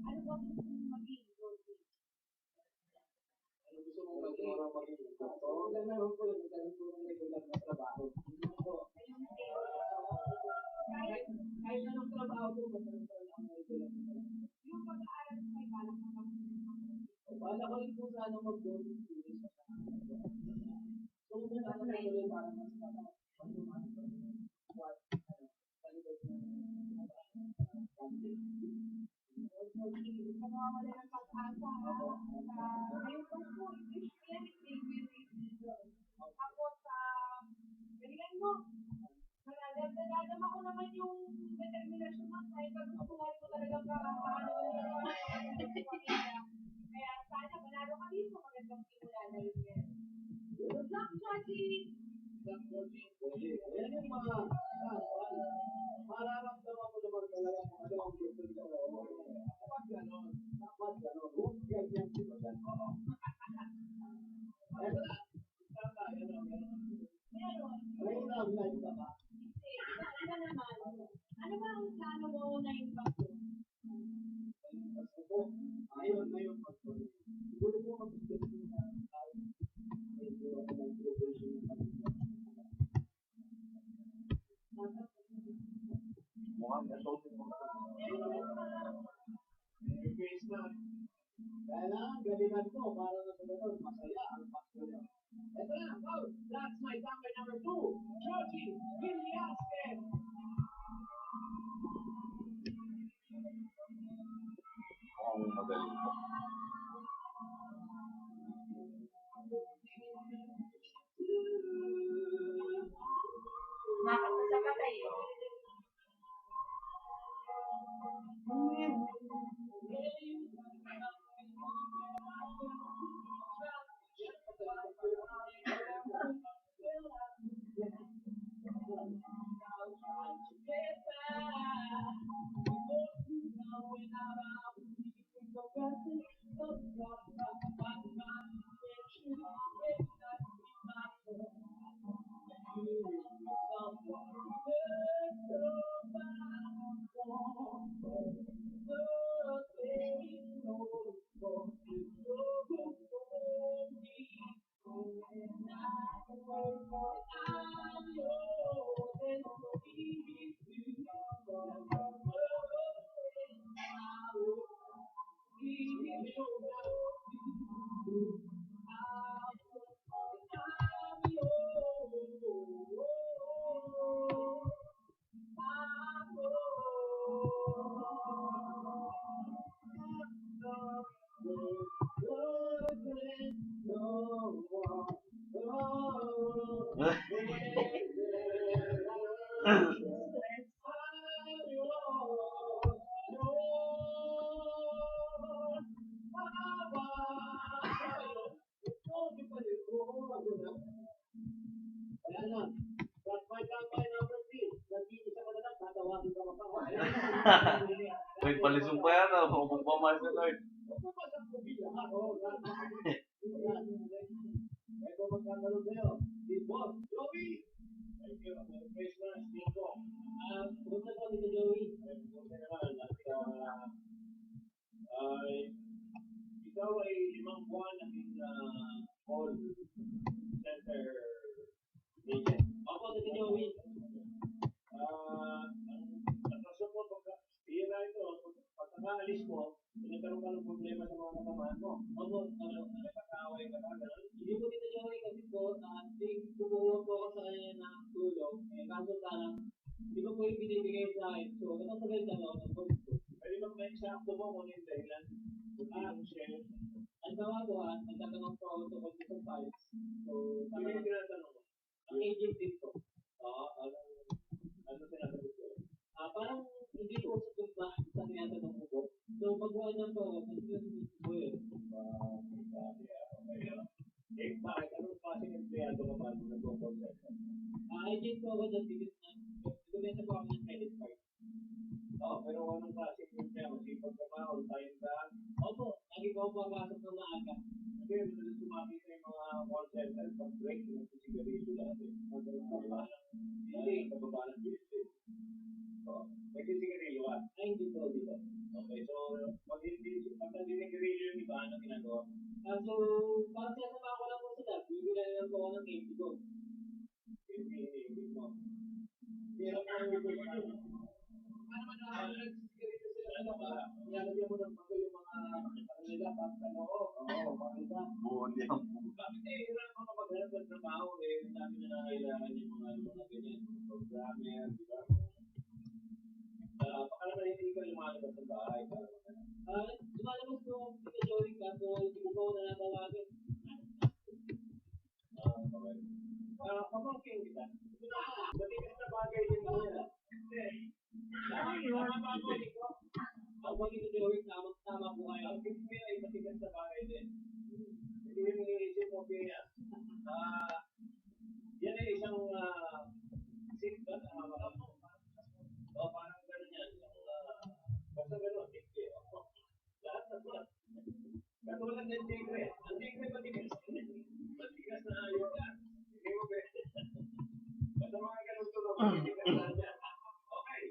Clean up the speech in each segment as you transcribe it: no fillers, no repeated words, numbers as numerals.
Ano ba gusto mong maging? Ano gusto mong maging? Oo, gano'n po. Nagkaroon po ng regular na trabaho. Kahit anong trabaho po, magkaroon po ng regular na trabaho. Yung pag-aaral mo may balak na mag-aaral. Balak ko rin po sana mag-boarding students sa kanila. So, kung sana na ulit para mas pag-umahan ko what, palibot na mawawala ng pag-asa. Ngayon po, tapos, galingan mo. Nadadama ko naman yung determinasyon mo. Kahit pag-gustuhan ko talaga kaya sana manalo ka dito. Magandang simula na rin yan. Good luck, Joji! Yan yung mga mararamdaman mo naman talaga kung ano ang gusto nyo. Kapag gano'n, dapat gano'n. Huwag ganyan sila gano'n. Eto na. Meron. May na-vlog ka ba? Ano naman? Ano ba ang plano mo na yung pasto? Pasto po? Ngayon pasto. Siguro po mag-gusto na medyo ang probation ng pasto. Mukhang nasotin mo. Merry Christmas. Kaya na, galingan ko para na sa ganun. Masaya ang pasto nyo. Ito na, Paul. That's my number 2. Joji Villasquez. Mukhang magaling po. Nakita sa patay. Wait, palisong pa yan. Magpapamalis na Lord. Ito magkakaroon sa'yo. Si Boss Joey. Thank you. Merry Christmas. Dito. Kumusta po dito, Joey? Kumusta naman. At ikaw ay 5 buwan naging call center agent. Opo, dito, Joey. Ang rason mo, pagka-tira ito, pagkakaalis mo, nagkaroon ka ng problema sa mga kasamahan mo. Opo, nagkakaaway ka ba? Hindi po dito, Joey, kasi po, kumuha po ako sa kanya ng tulong. Kaso parang, hindi ko po yung binibigay sa akin. So, nakasagal ka ako ng polis ko. Pwede ba may eksakto mo kung yung dahilan? Ang gawa ko, nagtatanong po ako tungkol sa files. So, sino yung tinatanong mo? Ang agent dito. Oo, ano sinasagot ko? Parang hindi ko sa kung sa tinatanong mo po. So, pagbuha niya po, nagsisimit po yun. Bakit? Anong klase ng empleyado ka ba nung nag-call center? Agent po ako dyan because nagkumenta po ako ng credit card. Oo, pero anong klase ng empleyado? Sipag ka ba? On time ka? Opo, lagi ko papasok ng maaga. Kasi madalas sumaki sa mga call center, pag-break, nagsisigarido natin. Hindi, kababalan business. Oh, nagsisigarilyo ka? Ay, hindi po, hindi po. Okay, so, pag hindi nagsigarilyo yung iba, ano ginagawa? So, parang sinasama ko lang po sila. Bibila lang po ako ng candy ko. Hindi mo. Hindi lang po yung ibig ko. Paano man nagsisigarilyo sila? Ano ba? Nilalagyan mo ng bago yung mga nila, ano ko? Oo, bakit ba? Buhon yan. Bakit hirap ako maghanap ng trabaho eh, ang dami na nangailangan yung mga ganyan, programmer, di ba? Baka naman hindi ka lumalabas sa bahay para lumalabas po ako sa showing ka, so hindi ko po nanatawagin. Okay. Pamangkin kita. Matigas na bagay din mo yan. Tama ba ako dito? Ang pagkita showing, tama po kayo. Ang pagkita ay matigas na bagay din. Hindi yung iniisip mo kaya. Yan ay isang sikat na o parang gano'n yan. Basta gano'n, tigre. Lahat na ba? Katulad ng tigre. Ang tigre matigas. Matigas na ayaw yan. Hindi mo ba? Basta mga gano'n tulog. Matigas na yan. Okay.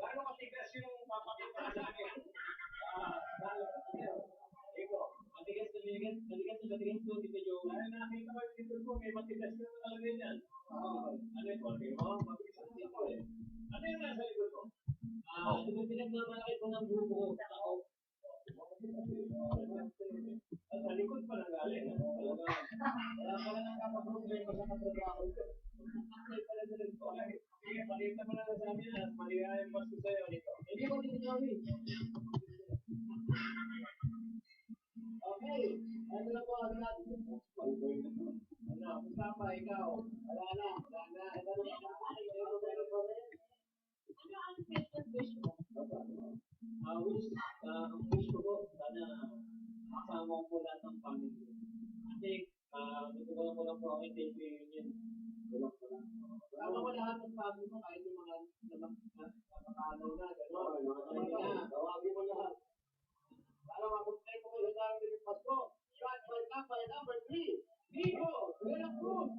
Paano matigas yung papakita sa akin? Iko, matigas na po, Tito Joe. Ay, nakita ko yung Tito ko, may matigas na talaga yan. Ano ito? Matigas na ito eh. Ano yung nasa likod mo? Ito pinagmamalaki ko ng buko ko. Ako. At sa likod pa lang galing. Wala pala nang kapaproblema sa katrabaho ko. Okay. Sige, pakita mo na sa amin at maligayang pasto sa'yo nito. Hindi mo dito gawin. Okay. Ano na po ang natin? Ano, kung pa ikaw? Wala na. Ito na wish ko po, sana kasama ko lahat ng family. Kasi, nagkukulang ko lang po ako yung reunion. Kasama ko lahat ng family mo, kahit yung mga napakalaw na, gano'n. Tawagin mo lahat. Para mapunta ko kayo sa amin ng Pasko. Shot by number 3. Nico, Vera Cruz.